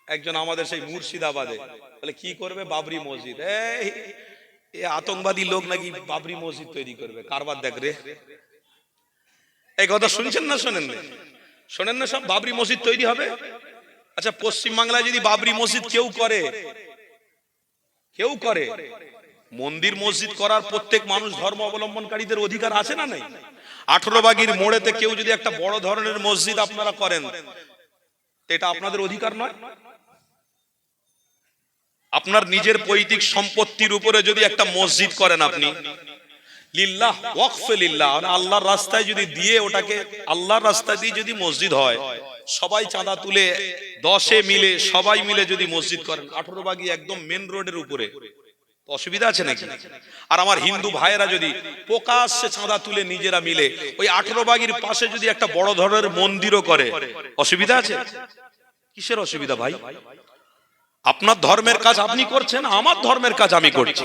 একজন আমাদের সেই মুর্শিদাবাদে বলে কি করবে, বাবরি মসজিদ। এই আতঙ্কবাদী লোক নাকি বাবরি মসজিদ তৈরি করবে, কারবার দেখ রে। এই কথা শুনছেন না শোনেন না? শোনেন না সব, বাবরি মসজিদ তৈরি হবে। আচ্ছা, পশ্চিম বাংলায় যদি বাবরি মসজিদ কেউ করে, মন্দির মসজিদ করার প্রত্যেক মানুষ ধর্ম অবলম্বনকারীদের অধিকার আছে না নাই? 18 বাগির মোড়েতে কেউ যদি একটা বড় ধরনের মসজিদ আপনারা করেন, এটা আপনাদের অধিকার নয়? আপনার নিজের পৈতৃক সম্পত্তির উপরে যদি একটা মসজিদ করেন আপনি, লিল্লাহ ওয়াকফে লিল্লাহ, আল্লাহর রাস্তায় যদি দিয়ে, ওটাকে আল্লাহর রাস্তায় দিয়ে যদি মসজিদ হয়, সবাই চাঁদা তুলে 10 মিলে সবাই মিলে যদি মসজিদ করেন 18 বাগি একদম মেন রোডের উপরে, অসুবিধা আছে নাকি? আর আমার হিন্দু ভাইয়েরা যদি প্রকাশ্যে চাঁদা তুলে নিজেরা মিলে ওই 18 বাগির পাশে যদি একটা বড় ধরনের মন্দিরও করে, অসুবিধা আছে? কিসের অসুবিধা ভাই? আপনার ধর্মের কাজ আপনি করছেন, আমার ধর্মের কাজ আমি করছি।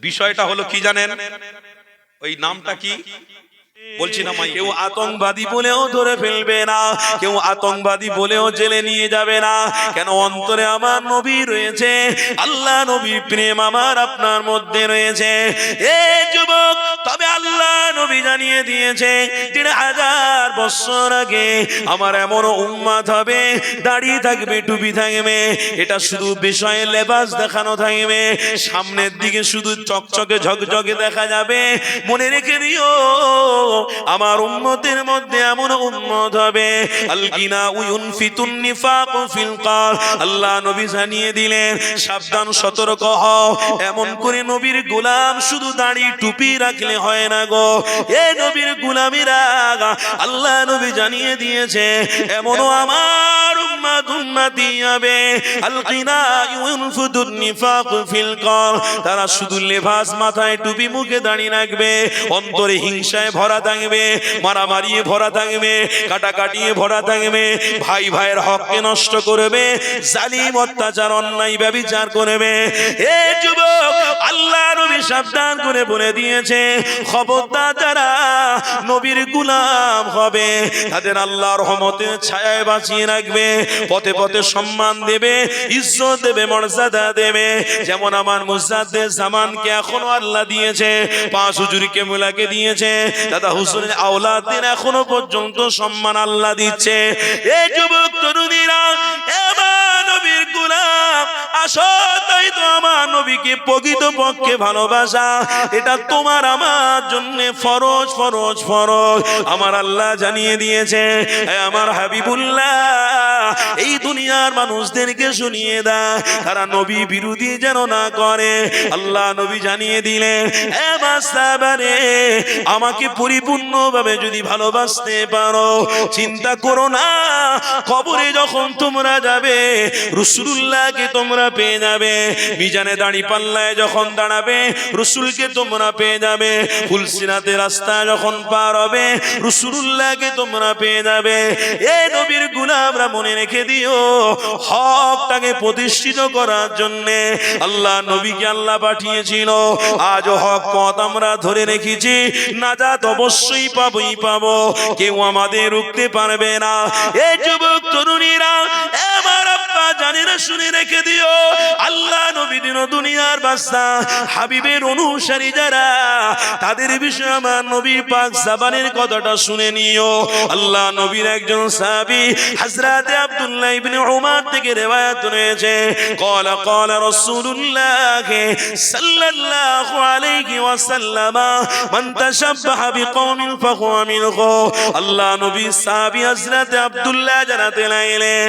বিষয়টা হলো কি জানেন? ওই নামটা কি বলছি না, কেউ আতঙ্কবাদী বলেও ধরে ফেলবে না, কেউ আতঙ্কবাদী বলেও জেলে নিয়ে যাবে না। কেন? অন্তরে আমার নবী রয়েছে, আল্লাহ নবীর প্রেম আমার আপনার মধ্যে রয়েছে। এ যুবক, তবে আল্লাহ নবী জানিয়ে দিয়েছে 3000 বছর আগে আমার এমন উম্মত হবে, দাড়ি থাকবে, টুপি থাকবে, এটা শুধু বিষয়ে লেবাস দেখানো থাকবে, সামনের দিকে শুধু চকচকে ঝকঝকে দেখা যাবে। মনে রেখে দিও, আমার উম্মতের মধ্যে এমন উম্মত হবে আলকিনা উয়ুনফিতুন নিফাক ফিল কাল। আল্লাহ নবী জানিয়ে দিলেন, সাবধান, সতর্ক হও। এমন করে নবীর গোলাম শুধু দাড়ি টুপি রাখলে হয় না গো, এ নবীর গোলামিরা আল্লাহ নবী জানিয়ে দিয়েছে এমনও আমার উম্মত উম্মতি হবে আলকিনা ইউনফিতুন নিফাক ফিল কাল। তারা শুধু লেবাস, মাথায় টুপি, মুখে দাড়ি রাখবে, অন্তরে হিংসায় ভরা থাকবে, মারামারিয়ে ভরা থাকবে, কাটাকাটিয়ে ভরা থাকবে, ভাই ভাইয়ের হককে নষ্ট করবে, জালিম, অত্যাচার, অন্যায়, ব্যভিচার করবে। এ যুবক, আল্লাহ নবী সাবধান করে বলে দিয়েছে, খবরদার যারা নবীর গোলাম হবে তাদের আল্লাহর রহমতের ছায়ায় বাঁচিয়ে রাখবে, পথে পথে সম্মান দেবে, ইজ্জত দেবে, মর্যাদা দেবে। যেমন আমার মুজাদ্দেদ জামানকে এখনো আল্লাহ দিয়েছে, 5 হুজুর কেবলাকে দিয়েছে, দাদা হুসেনের আওলাদদের এখনো পর্যন্ত সম্মান আল্লাহ দিচ্ছে। এই যুবক তরুণীরা, আমার নবীর গোলাম আসো, তাই তো আমার নবীকে প্রকৃতপক্ষে ভালোবাসা, এটা তোমার আমার জন্য ফরজ, ফরজ, ফরজ। আমার আল্লাহ জানিয়ে দিয়েছে, আমার হাবিবুল্লাহ এই দুনিয়ার মানুষদেরকে শুনিয়ে দাও, তারা নবী বিরোধী যেন না করে। আল্লাহ নবী জানিয়ে দিলেন, এ বাসাবারে, আমাকে পরিপূর্ণভাবে যদি ভালোবাসতে পারো, চিন্তা করো না, কবরে যখন তোমরা যাবে রাসূলুল্লাহকে তোমরা পেয়ে যাবে, মিজানে দাঁড়ি পাল্লায় যখন দাঁড়াবে রাসূলকে তোমরা পেয়ে যাবে, ফুলসিরাতের রাস্তা যখন পার হবে রাসূলুল্লাহকে তোমরা পেয়ে যাবে। এই নবীর গোলামরা মনে রেখে দিও, হকটাকে প্রতিষ্ঠিত করার জন্য আল্লাহ নবীকে আল্লাহ পাঠিয়েছিল। আজও হক পথ আমরা ধরে রেখেছি, নাজাত অবশ্যই পাবই পাবো, কেউ আমাদের রুখতে পারবে না। এই যুবক তরুণীরা, এবার আব্বা জানেরা শুনে রেখে দিও, আল্লাহ নবী দিন দুনিয়ার বাদশা, হাবিবের অনুসারী যারা, তাদের বিষয়ে আমার নবী পাক জাবানের কথাটা শুনে নিও। আল্লাহ নবীর একজন সাহাবী হযরত আব্দুল্লাহ ইবনে উমর থেকে রওয়ায়াত রয়েছে, ক্বালা ক্বালা রাসূলুল্লাহ সাল্লাল্লাহু আলাইহি ওয়াসাল্লাম, মান তাশাব্বাহা বিকওমিন ফাহুয়া মিনহু। আল্লাহ নবী সাহাবী হযরত আব্দুল্লাহ জানাতে লাগলেন,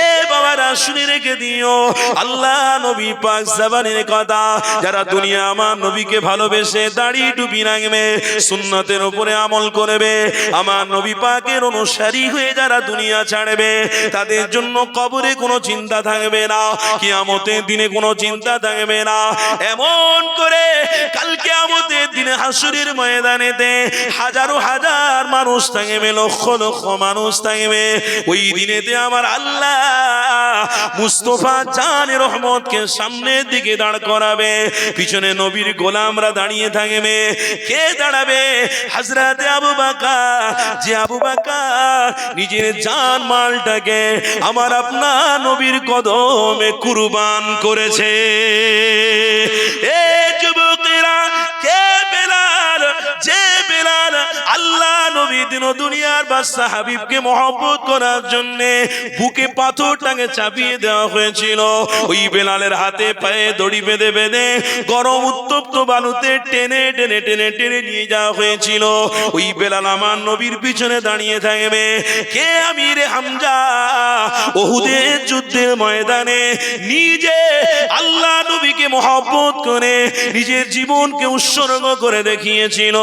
এ বাবারা শুনে রেখে দিও, আল্লাহ নবী পাক জাবানের কথা, যারা দুনিয়া আমার নবীকে ভালোবেসে দাড়ি টুপি রাখবে, সুন্নতের উপরে আমল করবে, আমার নবী পাকের অনুসারী হয়ে যারা দুনিয়া ছাড়বে, তাদের জন্য কবরে কোনো চিন্তা থাকবে না, কিয়ামতের দিনে কোনো চিন্তা থাকবে না। এমন করে কাল কিয়ামতের দিনে হাসরের ময়দানেতে হাজারো হাজার মানুষ থাকবে, লক্ষ লক্ষ মানুষ থাকবে। ওই দিনেতে আমার আল্লাহ মুস্তাফা জানের রহমতকে সামনে সামনের দিকে দাঁড় করাবে, পিছনে নবীর গোলামরা দাঁড়িয়ে থাকবে। কে দাঁড়াবে? হযরত আবু বকর, যে আবু বকর নিজের জান মালটাকে আমার আপনার নবীর কদমে কুরবান করেছে। এ যুবকেরা, কে বেলাল? যে বেলাল আল্লাহ নবী দিন দুনিয়ার বাদশা হাবিবকে মহব্বত করার জন্য বুকে পাথরটাকে চাপিয়ে দেওয়া হয়েছিল, ওই বেলালের হাতে পায়ে দড়ি বেঁধে বেঁধে গরম উত্তপ্ত বালুতে টেনে টেনে টেনে টেনে নিয়ে যাওয়া হয়েছিল। ওই বেলাল আমার নবীর পিছনে দাঁড়িয়ে থাকবে। কে? আমির হামজা। উহুদের যুদ্ধের ময়দানে নিজে আল্লাহ নবীকে মহব্বত করে নিজের জীবনকে উৎসর্গ করে দেখিয়েছিল।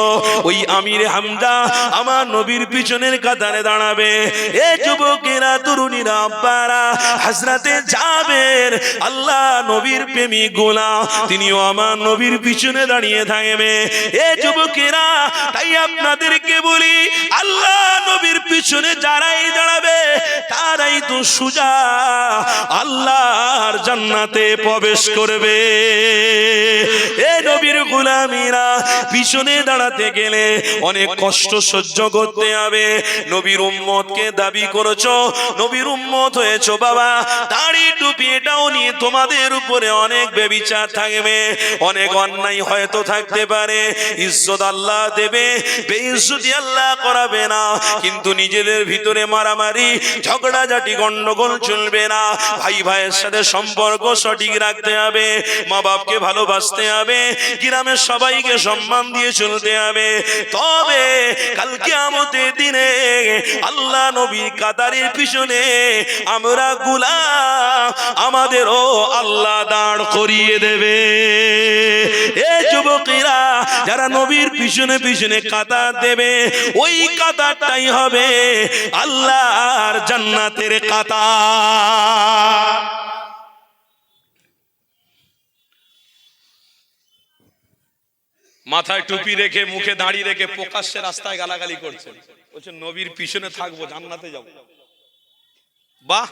ওই আমির হামজা আমার নবীর পিছনের কাতারে দাঁড়াবে। এ যুবকেরা, তরুণীরা, আব্বারা, হযরতে জাবের আল্লাহ নবীর প্রেমিক গোলাম, তিনিও আমার নবীর পিছনে দাঁড়িয়ে থাকবে। এ যুবকেরা, তাই আপনাদেরকে বলি, আল্লাহ নবীর পিছনে যারাই দাঁড়াবে তারাই তো সুজা আল্লাহর জান্নাতে প্রবেশ করবে। এ নবীর গোলামীরা, পিছনে দাঁড়াতে গেলে অনেক কষ্ট সহ্য করতে হবে। নবীর উম্মতকে দাবি করেছো, নবীর উম্মত হয়েছো বাবা, দাড়ি টুপি এটাও নিয়ে তোমাদের উপরে অনেক বেবিচার থাকবে, অনেক অন্যায় হয়তো থাকতে পারে। ইজ্জত আল্লাহ দেবে, বেইজ্জতি আল্লাহ করাবে না, কিন্তু নিজেদের ভিতরে মারামারি ঝগড়াঝাটি গন্ডগোল চলবে না। ভাই ভাইয়ের সাথে সম্পর্ক সঠিক রাখতে হবে, মা বাপকে ভালোবাসতে হবে, গ্রামের সবাইকে সম্মান দিয়ে চলতে হবে। তবে কাল কিয়ামতের দিনে আল্লাহ নবী কাতারের পিছনে আমরা গোলাম, আমাদেরও আল্লাহ দাঁড় করিয়ে দেবে। এ যুবকেরা, যারা নবীর পিছনে পিছনে কাতার দেবে, ওই কাতারটাই হবে আল্লাহর জান্নাতের কাতার। মাথায় টুপি রেখে মুখে দাড়ি রেখে প্রকাশ্যে রাস্তায় গালাগালি করছে, বলছে নবীর পিছনে থাকবো, জান্নাতে যাবো। বাহ!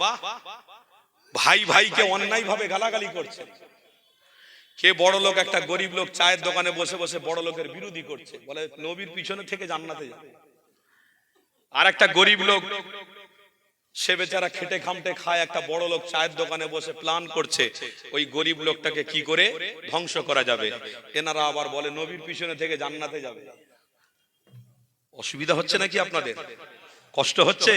ভাই ভাইকে অন্যায় ভাবে গালাগালি করছে। কে বড় লোক, একটা গরিব লোক চায়ের দোকানে বসে বসে বড় লোকের বিরোধী করছে, বলে নবীর পিছনে থেকে জান্নাতে যাবে। আর একটা গরিব লোক, সে বেচারা খেটে খামটে খায়, একটা বড় লোক চায়ের দোকানে বসে প্ল্যান করছে ওই গরিব লোকটাকে কি করে ধ্বংস করা যাবে। এনারা আবার বলে নবীর পিছনে থেকে জান্নাতে যাবে। অসুবিধা হচ্ছে নাকি আপনাদের? কষ্ট হচ্ছে?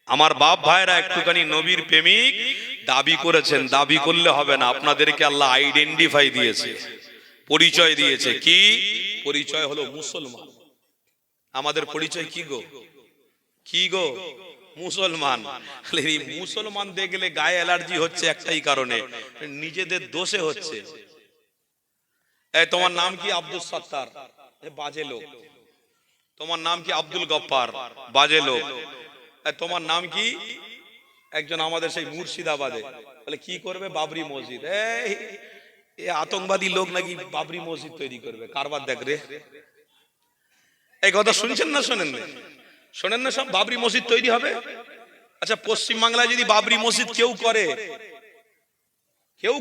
আমার বাপ ভাইরা একটুখানি নবীর প্রেমিক দাবি করেছেন, দাবি করলে হবে না, আপনাদেরকে আল্লাহ আইডেন্টিফাই দিয়েছে, পরিচয় দিয়েছে। কি পরিচয়? হলো মুসলমান। আমাদের পরিচয় কি গো? কি গো? মুসলমান। এই মুসলমান দেখলে গায়ে অ্যালার্জি হচ্ছে একটাই কারণে, নিজেদের দোষে হচ্ছে। এই তোমার নাম কি? আব্দুল সত্তার, বাজে লোক। তোমার নাম কি? আব্দুল গফফার, বাজে লোক। তোমার নাম কি? একজন আমাদের সেই মুর্শিদাবাদে, বলে কি করবে? বাবরি মসজিদ। এই আতঙ্কবাদী লোক নাকি বাবরি মসজিদ তৈরি করবে। কারবার দেখ রে। এই কথা শুনছেন না শোনেন না? শোনেন না? সব বাবরি মসজিদ তৈরি হবে। আচ্ছা, পশ্চিম বাংলায় যদি বাবরি মসজিদ কেউ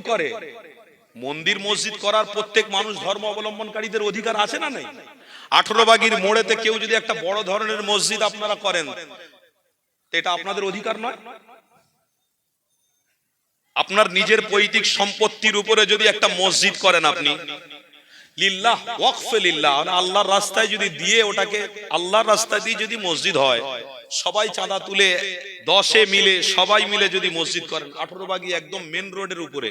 করে, মন্দির মসজিদ করার প্রত্যেক মানুষ ধর্ম অবলম্বনকারীদের অধিকার আছে না নাই? 18 বাগির মোড়েতে কেউ যদি একটা বড় ধরনের মসজিদ আপনারা করেন, এটা আপনাদের অধিকার নয়? আপনার নিজের পৈতৃক সম্পত্তির উপরে যদি একটা মসজিদ করেন আপনি, লিল্লাহ, ওয়াকফে লিল্লাহ, আল্লাহর রাস্তায় যদি দিয়ে, ওটাকে আল্লাহর রাস্তায় দিয়ে যদি মসজিদ হয়, সবাই চাঁদা তুলে 10 মিলে সবাই মিলে যদি মসজিদ করেন 18 বাগি একদম মেন রোডের উপরে,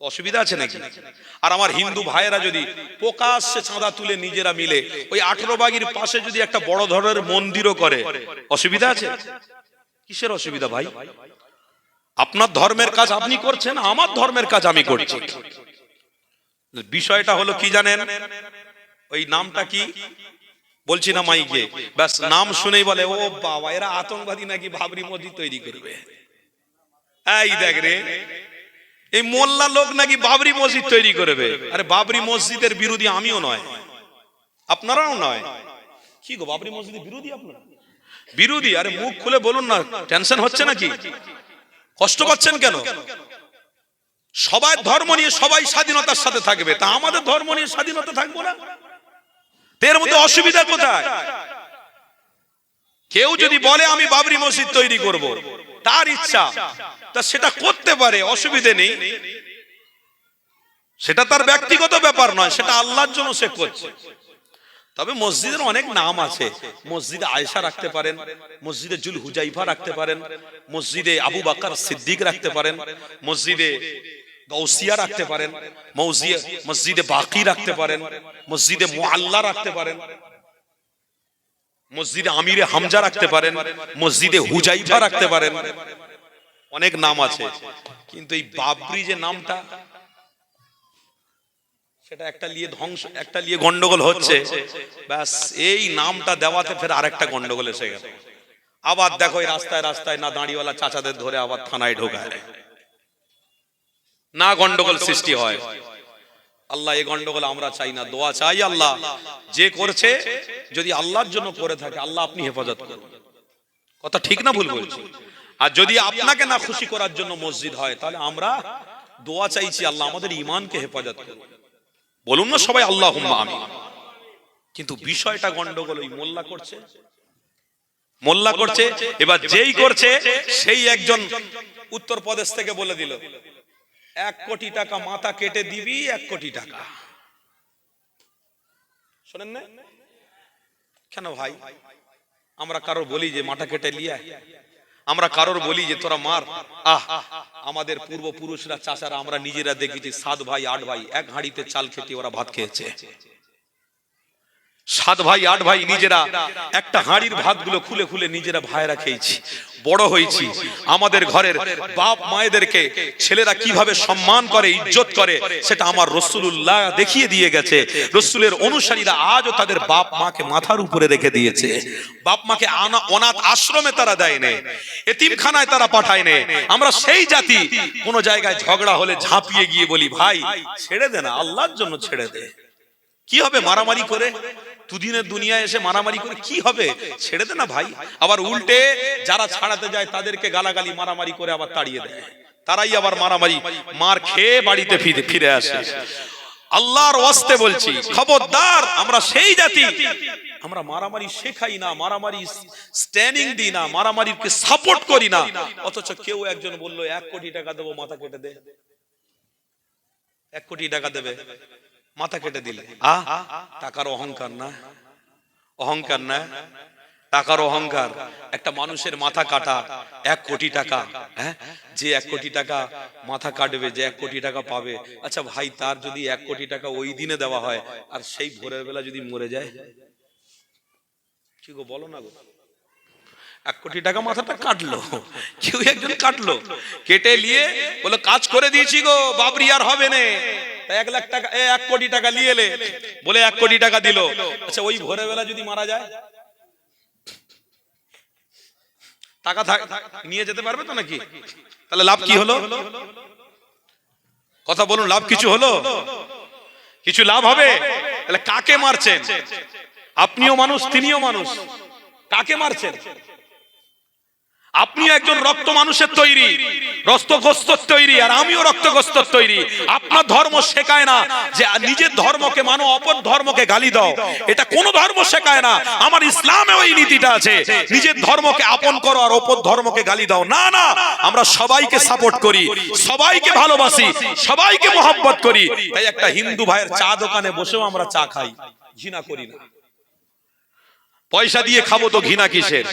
অসুবিধা আছে নাকি? আর আমার হিন্দু ভাইয়েরা যদি প্রকাশ্যে চাঁদা তুলে নিজেরা মিলে ওই 18 বাগির পাশে যদি একটা বড় ধরনের মন্দিরও করে, অসুবিধা আছে? কিসের অসুবিধা ভাই? আপনার ধর্মের কাজ আপনি করছেন, আমার ধর্মের কাজ আমি করছি। বিষয়টা হলো কি জানেন? ওই নামটা কি বলছি না মাইকে, ব্যাস নাম শুনেই বলে ও বাবা, এরা আতঙ্কবাদী নাকি বাবরি মসজিদ তৈরি করবে। এই দেখ রে, এই মোল্লা লোক নাকি বাবরি মসজিদ তৈরি করবে। আরে বাবরি মসজিদের বিরোধী আমিও নয়, আপনারাও নয়। কি গো, বাবরি মসজিদের বিরোধী আপনারা? বিরোধী? আরে মুখ খুলে বলুন না, টেনশন হচ্ছে নাকি? কষ্ট পাচ্ছেন কেন? সবার ধর্ম নিয়ে সবাই স্বাধীনতার সাথে থাকবে, তা আমাদের ধর্ম নিয়ে স্বাধীনতা থাকবো না? এর মধ্যে অসুবিধা কোথায়? কেউ যদি বলে আমি বাবরি মসজিদ তৈরি করব, তার ইচ্ছা, তা সেটা করতে পারে, অসুবিধে নেই। সেটা তার ব্যক্তিগত ব্যাপার নয়, সেটা আল্লাহর জন্য সে করছে। তবে মসজিদের অনেক নাম আছে। মসজিদে আয়েশা রাখতে পারেন, মসজিদে জুল হুজাইফা রাখতে পারেন, মসজিদে আবু বকর সিদ্দিক রাখতে পারেন, মসজিদে গাউসিয়া রাখতে পারেন, মসজিদে বাকি রাখতে পারেন, মসজিদে মুআল্লা রাখতে পারেন, মসজিদে আমিরে হামজা রাখতে পারেন, মসজিদে হুজাইফা রাখতে পারেন। অনেক নাম আছে, কিন্তু এই বাবরি যে নামটা, সেটা একটা নিয়ে ধ্বংস, একটা নিয়ে গন্ডগোল হচ্ছে। ব্যাস এই নামটা দেওয়াতে ফের আরেকটা গন্ডগোল এসে গেল। আবার দেখো এই রাস্তায় রাস্তায় না দাঁড়িওয়ালা চাচাদের ধরে আবার থানায় ঢোকায়, না গন্ডগোল সৃষ্টি হয়। আল্লাহ এই গন্ডগোল আমরা চাই না। দোয়া চাই, আল্লাহ যে করছে যদি আল্লাহর জন্য করে থাকে, আল্লাহ আপনি হেফাজত করুন। কথা ঠিক না ভুল বলছি? আর যদি আপনাকে না খুশি করার জন্য মসজিদ হয়, তাহলে আমরা দোয়া চাইছি আল্লাহ আমাদের ঈমানকে হেফাজত করুন। বলুন না সবাই আল্লাহুম্মা আমিন। কিন্তু বিষয়টা গন্ডগোল ওই মোল্লা করছে, মোল্লা করছে। এবার যেই করছে সেই একজন উত্তরপ্রদেশ থেকে বলে দিল 1 কোটি টাকা মাথা কেটে দিবি, 1 কোটি টাকা। শোনেন না কেন ভাই? আমরা কারোর বলি যে মাথা কেটে লিয়া, আমরা কারোর বলি যে তোরা মার। আমাদের পূর্বপুরুষরা, চাচারা, আমরা নিজেরা দেখেছি 7 ভাই 8 ভাই এক হাঁড়িতে চাল খেতে ওরা ভাত খেয়েছে। 7 ভাই 8 ভাই নিজেরা একটা হাঁড়ির ভাতগুলো খুলে খুলে নিজেরা ভাইরা খেয়েছি, বড় হয়েছি। আমাদের ঘরের বাপ মায়েদেরকে ছেলেরা কিভাবে সম্মান করে, ইজ্জত করে, সেটা আমার রাসূলুল্লাহ দেখিয়ে দিয়ে গেছে। রাসূলের অনুসারীরা আজও তাদের বাপ মাকে মাথার উপরে রেখে দিয়েছে। বাপ মাকে অনাথ আশ্রমে তারা দেয় না, এতিমখানায় তারা পাঠায় না। আমরা সেই জাতি, কোন জায়গায় ঝগড়া হলে ঝাঁপিয়ে গিয়ে বলি ভাই ছেড়ে দে না, আল্লাহর জন্য ছেড়ে দে। কি হবে মারামারি করে? দুদিনের দুনিয়ায় এসে মারামারি করে কি হবে? ছেড়ে দে না ভাই। আবার উল্টে যারা ছাড়াতে যায় তাদেরকে গালাগালি মারামারি করে আবার তাড়িয়ে দেয়, তারাই আবার মারামারি মার খেয়ে বাড়িতে ফিরে আসে। আল্লাহর ওয়াস্তে বলছি, খবরদার, আমরা সেই জাতি, আমরা মারামারি শেখাই না, মারামারি স্ট্যান্ডিং দিই না, মারামারিকে সাপোর্ট করি না। অথচ কেউ একজন বললো 1 কোটি টাকা দেবো, মাথা কেটে দে। 1 কোটি টাকা দেবে, মাথা কেটে দিলে টাকার অহংকার না? অহংকার না? টাকার অহংকার। একটা মানুষের মাথা কাটা 1 কোটি টাকা। যে 1 কোটি টাকা মাথা কাটবে, যে 1 কোটি টাকা পাবে, আচ্ছা ভাই তার যদি 1 কোটি টাকা ওই দিনে দেওয়া হয় আর সেই ভোরের বেলা যদি মরে যায়, কি গো বলো না গো? 1 কোটি টাকা মাথাটা কাটলো, কেউ একজন কাটলো, কেটে নিয়ে বলে কাজ করে দিয়েছি গো, বাবরি আর হবে না। 1 লাখ টাকা, 1 কোটি টাকা নিয়ে এলে বলে 1 কোটি টাকা দিল। আচ্ছা ওই ভোরের বেলা যদি মারা যায়, টাকা নিয়ে যেতে পারবে তো নাকি? তাহলে লাভ কি হলো? কথা বলুন, লাভ কিছু হলো? কিছু লাভ হবে? তাহলে কাকে মারছেন? আপনিও মানুষ, তিনিও মানুষ। কাকে মারছেন? আপনিও একজন রক্ত মানুষের তৈরি, রক্তগ্রস্তর তৈরি, আর আমিও রক্তগ্রস্তর তৈরি। আপনার ধর্ম শেখায় না যে নিজের ধর্মকে মানো, অপর ধর্মকে গালি দাও। এটা কোন ধর্ম শেখায় না। আমার ইসলামে ওই নীতিটা আছে, নিজের ধর্মকে আপন করো আর অপর ধর্মকে গালি দাও না। না, আমরা সবাইকে সাপোর্ট করি, সবাইকে ভালোবাসি, সবাইকে মহব্বত করি। তাই একটা হিন্দু ভাইয়ের চা দোকানে বসেও আমরা চা খাই, ঘৃণা করি না। পয়সা দিয়ে খাবো তো ঘৃণা কিসের?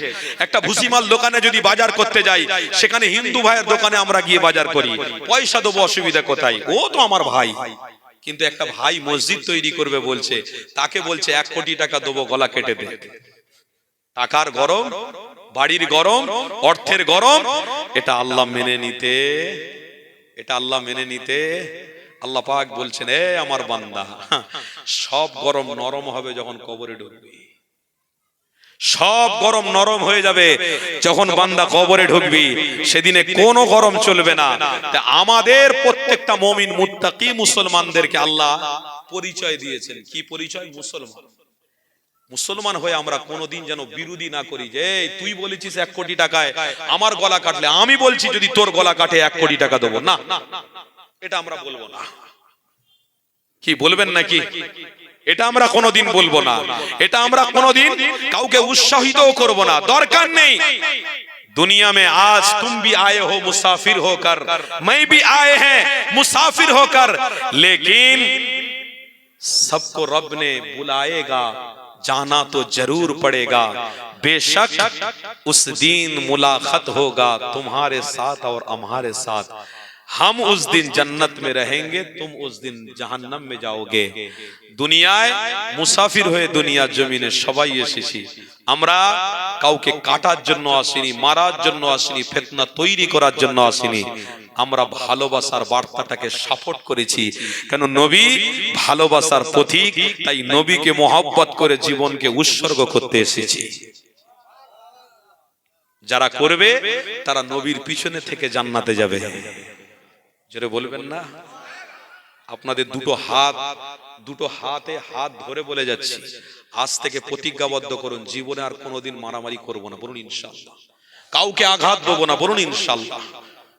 একটা ভুসিমাল দোকানে যদি বাজার করতে যাই, সেখানে হিন্দু ভাইয়ের দোকানে আমরা গিয়ে বাজার করি, পয়সা দেবো, অসুবিধা কোথায়? ও তো আমার ভাই। কিন্তু একটা ভাই মসজিদ তৈরি করবে বলছে, তাকে বলছে 1 কোটি টাকা দেবো, গলা কেটে দে। টাকার গরম, বাড়ির গরম, অর্থের গরম, এটা আল্লাহ মেনে নিতে, এটা আল্লাহ মেনে নিতে। আল্লাহ পাক বলছেন, এ আমার বান্দা, সব গরম নরম হবে যখন কবরে ঢুকবে। সব গরম নরম হয়ে যাবে যখন বান্দা কবরে ঢুকবি, সেদিনে কোনো গরম চলবে না। আমাদের প্রত্যেকটা মুমিন মুত্তাকি মুসলমানদেরকে আল্লাহ পরিচয় দিয়েছেন। কি পরিচয়? মুসলমান। মুসলমান হয়ে আমরা কোনোদিন যেন বিরোধী না করি যে তুই বলেছিস 1 কোটি টাকায় আমার গলা কাটলে, আমি বলছি যদি তোর গলা কাটে 1 কোটি টাকা দেবো না। এটা আমরা বলবো না। কি বলবেন নাকি? এটা আমরা কোনোদিন বলবো না, এটা আমরা কোনোদিন কাউকে উৎসাহিতও করব না, দরকার নেই। दुनिया में आज तुम भी आए हो मुसाफिर होकर, मैं भी आए हैं मुसाफिर होकर, लेकिन सबको रब ने बुलाएगा, जाना तो जरूर पड़ेगा। बेशक उस दिन मुलाकात होगा तुम्हारे साथ और हमारे साथ। हम उस दिन जन्नत में रहेंगे, तुम उस दिन जहन्नम में जाओगे। দুনিয়ায় মুসাফির হয়ে দুনিয়ার জমিনে সবাই এসেছি। আমরা কাউকে কাটার জন্য আসিনি, মারার জন্য আসিনি, ফিতনা তৈরি করার জন্য আসিনি। আমরা ভালোবাসার বার্তাটাকে সাপোর্ট করেছি। কেন? নবী ভালোবাসার প্রতীক, তাই নবীকে মহব্বত করে জীবনকে উৎসর্গ করতে এসেছি। যারা করবে তারা নবীর পিছনে থেকে জান্নাতে যাবে। জোরে বলবেন না? আপনাদের দুটো হাতে হাত ধরে বলে যাচ্ছি, আজ থেকে প্রতিজ্ঞাবদ্ধ করুন, জীবনে আর কোনোদিন মারামারি করব না, বলুন ইনশাআল্লাহ। কাউকে আঘাত দেবো না, বলুন ইনশাআল্লাহ।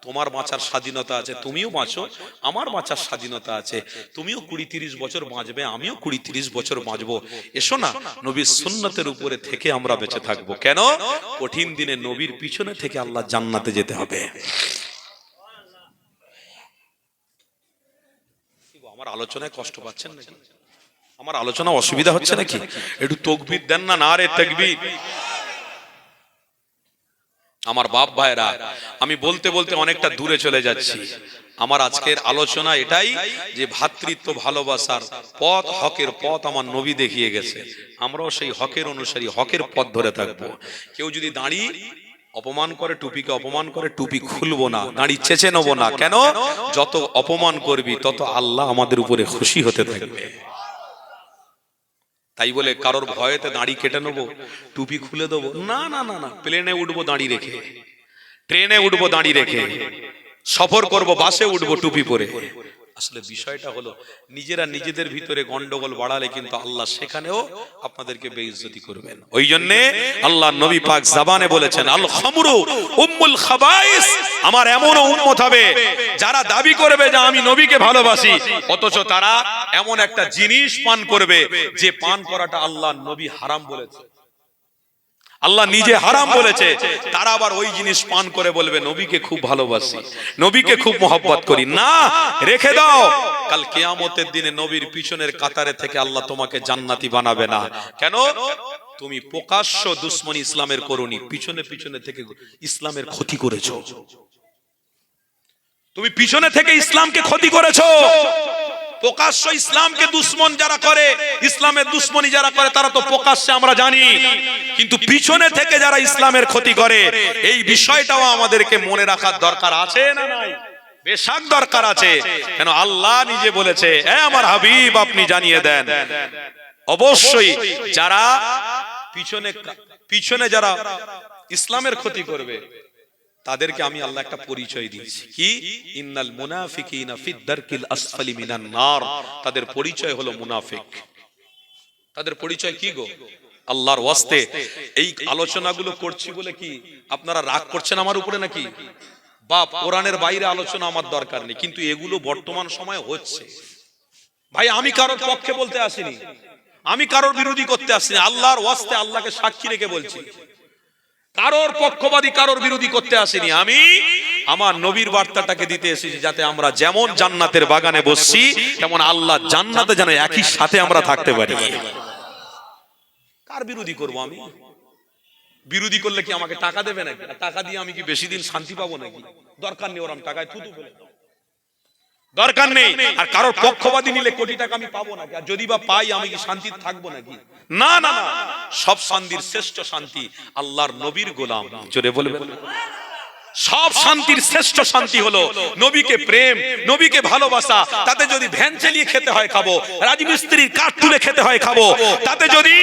তোমার বাঁচার স্বাধীনতা আছে, তুমিও বাঁচো, আমার বাঁচার স্বাধীনতা আছে। তুমিও 20-30 বছর বাঁচবে, আমিও 20-30 বছর বাঁচবো। এসো না, নবীর সুন্নতের উপরে থেকে আমরা বেঁচে থাকবো। কেন? কঠিন দিনে নবীর পিছনে থেকে আল্লাহ জান্নাতে যেতে হবে। আমার আলোচনায় কষ্ট পাচ্ছেন নাকি? আমার আলোচনা অসুবিধা হচ্ছে নাকি? একটু তাকবীর দেন না, নারে তাকবীর। আমার বাপ ভাইরা, আমি বলতে বলতে অনেকটা দূরে চলে যাচ্ছি। আমার আজকের আলোচনা এটাই যে ভ্রাতৃত্ব ভালোবাসার পথ, হকের পথ আমার নবী দেখিয়ে গেছে। আমরাও সেই হকের অনুসারী, হকের পথ ধরে থাকবো। কেউ যদি দাঁড়ি অপমান করে, টুপিকে অপমান করে, টুপি খুলবো না, দাঁড়ি চেঁচে নেবো না। কেন? যত অপমান করবি তত আল্লাহ আমাদের উপরে খুশি হতে থাকবে। তাই বলে কারোর ভয়েতে দাঁড়ি কেটে নেবো, টুপি খুলে দেবো না, না না না। প্লেনে উঠবো দাঁড়ি রেখে, ট্রেনে উঠবো দাঁড়ি রেখে, সফর করব বাসে উঠবো টুপি পরে। আসলে বিষয়টা হলো নিজেরা নিজেদের ভিতরে গন্ডগোল বাড়ালে কিন্তু আল্লাহ সেখানেও আপনাদেরকে বেইজ্জতি করবেন। ওই জন্য আল্লাহ নবী পাক জবানে বলেছেন, আল খামরু উম্মুল খাবাইস। আমার এমনও উম্মত হবে যারা দাবি করবে যে আমি নবীকে ভালোবাসি, অথচ তারা এমন একটা জিনিস পান করবে যে পান করাটা আল্লাহ নবী হারাম বলেছে, আল্লাহ নিজে হারাম বলেছে। তারা আবার ওই জিনিস পান করে বলবে নবীকে খুব ভালোবাসি, নবীকে খুব মহব্বত করি। না, রেখে দাও, কাল কিয়ামতের দিনে নবীর পিছনের কাতারে থেকে আল্লাহ তোমাকে জান্নাতি বানাবে না। কেন? তুমি প্রকাশ্য দুশমনী ইসলামের করনি, পিছনে পিছনে থেকে ইসলামের ক্ষতি করেছো। তুমি পিছনে থেকে ইসলামকে ক্ষতি করেছো। প্রকাশ্য ইসলামকে দুশমন যারা করে, ইসলামের দুশমনী যারা করে, তারা তো প্রকাশ্যে আমরা জানি, কিন্তু পিছনে থেকে যারা ইসলামের ক্ষতি করে, এই বিষয়টাও আমাদেরকে মনে রাখার দরকার আছে না নাই? বেশক দরকার আছে। কেন? আল্লাহ নিজে বলেছে, এ আমার হাবিব আপনি জানিয়ে দেন, অবশ্যই যারা পিছনে যারা ইসলামের ক্ষতি করবে তাদেরকে আমি আল্লাহ একটা পরিচয় দিয়েছি। কি? ইন্নাল মুনাফিকিনা ফিদ দারকিল আসফালি মিনান নার। তাদের পরিচয় হলো মুনাফিক। তাদের পরিচয় কি গো? আল্লাহর ওয়াস্তে এই আলোচনাগুলো করছি বলে কি আপনারা রাগ করছেন আমার উপরে নাকি? বাপ, কোরআনের বাইরে আলোচনা আমার দরকার নেই, কিন্তু এগুলো বর্তমান সময়ে হচ্ছে। ভাই, আমি কারোর পক্ষে বলতে আসিনি, আমি কারোর বিরোধী করতে আসিনি। আল্লাহর ওয়াস্তে আল্লাহকে সাক্ষী রেখে বলছি, কারোর পক্ষপাতী কারোর বিরোধী করতে আসিনি। আমি আমার নবীর বার্তাটাকে দিতে এসেছি, যাতে আমরা যেমন জান্নাতের বাগানে বসছি তেমন আল্লাহ জান্নাতে যেন একই সাথে আমরা থাকতে পারি। কার বিরোধী করব আমি? বিরোধী করলে কি আমাকে টাকা দেবে নাকি? টাকা দিয়ে আমি কি বেশি দিন শান্তি পাবো নাকি? দরকার নেই, ওরম টাকায় থুতু ফেলে দাও, দরকার নেই। আর কারোর পক্ষপাতী নিলে কোটি টাকা আমি পাবো নাকি? আর যদি বা পাই আমি কি শান্তি থাকবো নাকি? না না না, সব শান্তির শ্রেষ্ঠ শান্তি আল্লাহর নবীর গোলাম। জোরে বলবেন। সব শান্তির শ্রেষ্ঠ শান্তি হলো নবীকে প্রেম, নবীকে ভালোবাসা। তাতে যদি ভ্যান চালিয়ে খেতে হয় খাবো, রাজমিস্ত্রির কাঠ তুলে খেতে হয় খাবো, তাতে যদি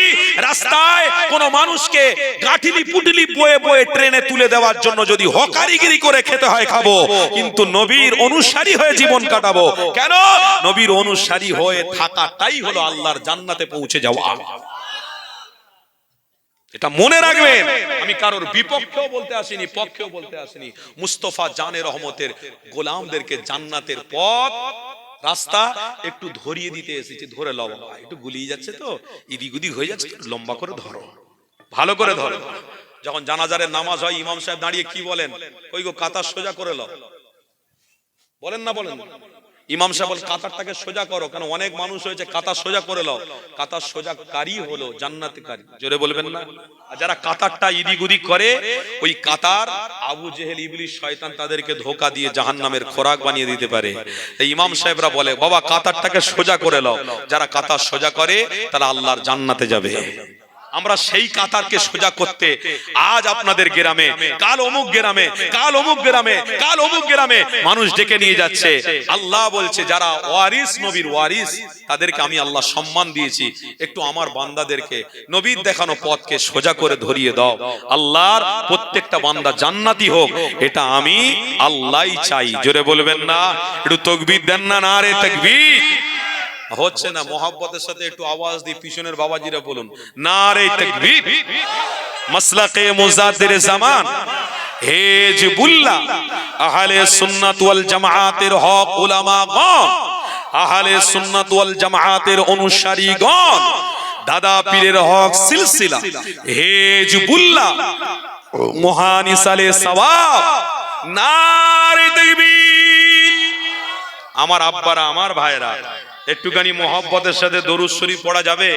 রাস্তায় কোনো মানুষকে গাঠিলি পুটলি বয়ে বয়ে ট্রেনে তুলে দেওয়ার জন্য যদি হকারিগিরি করে খেতে হয় খাবো, কিন্তু নবীর অনুসারী হয়ে জীবন কাটাবো। কেন? নবীর অনুসারী হয়ে থাকাটাই হলো আল্লাহর জান্নাতে পৌঁছে যাওয়া। এটা মনে রাখবেন, আমি কারোর বিপক্ষেও বলতে আসিনি, পক্ষেও বলতে আসিনি। মুস্তাফা জানে রহমতের গোলামদেরকে জান্নাতের পথ রাস্তা একটু ধরিয়ে দিতে এসেছি। ধরে লও বাবা, একটু গুলিয়ে যাচ্ছে তো, ইদিক উদিক হয়ে যাচ্ছে, একটু লম্বা করে ধরো, ভালো করে ধরো। যখন জানাজারের নামাজ হয়, ইমাম সাহেব দাঁড়িয়ে কি বলেন? ওই গো কাতার সোজা করে লও, বলেন না বলেন? ইমাম সাহেব বল কাতারটাকে সোজা করো, কারণ অনেক মানুষ হয়েছে, কাতার সোজা করে লও। কাতার সোজা কারি হলো জান্নাতে কারি, জোরে বলবেন না? আর যারা কাতারটা ইদিক উদিক করে, ওই কাতার আবু জেহেল ইবলিস শয়তান তাদেরকে ধোঁকা দিয়ে জাহান্নামের খোরাক বানিয়ে দিতে পারে। এই ইমাম সাহেবরা বলে বাবা কাতারটাকে সোজা করে লও, যারা কাতার সোজা করে তারা আল্লাহর জান্নাতে যাবে। আমরা সেই কাতারকে সোজা করতে আজ আপনাদের গ্রামে, কাল অমুক গ্রামে, কাল অমুক গ্রামে, কাল অমুক গ্রামে মানুষ ডেকে নিয়ে যাচ্ছে। আল্লাহ বলছে যারা ওয়ারিস, নবীর ওয়ারিস, তাদেরকে আমি আল্লাহ সম্মান দিয়েছি। একটু আমার বান্দাদেরকে নবীর দেখানো পথকে সোজা করে ধরিয়ে দাও। আল্লাহর প্রত্যেকটা বান্দা জান্নাতি হোক, এটা আমি আল্লাহই চাই। জোরে বলবেন না? একটু তাকবীর দেন না? নারে তাকবীর। হচ্ছে না, মোহাব্বতের সাথে একটু আওয়াজ দিয়ে পিছনের বাবাজিরা বলুন নারে তাকবীর। মাসলাকে মুজাদ্দির জামান হিজবুল্লাহ, আহলে সুন্নাত ওয়াল জামাআতের হক উলামাগণ, আহলে সুন্নাত ওয়াল জামাআতের অনুসারীগণ, দাদা পীরের হক সিলসিলা হিজবুল্লাহ, মহান ইসালে সওয়াব, নারে তাকবীর। আমার আব্বারা, আমার ভাইরা, একটুখানি মোহাব্বতের সাথে দরুদ শরীফ পড়া যাবে?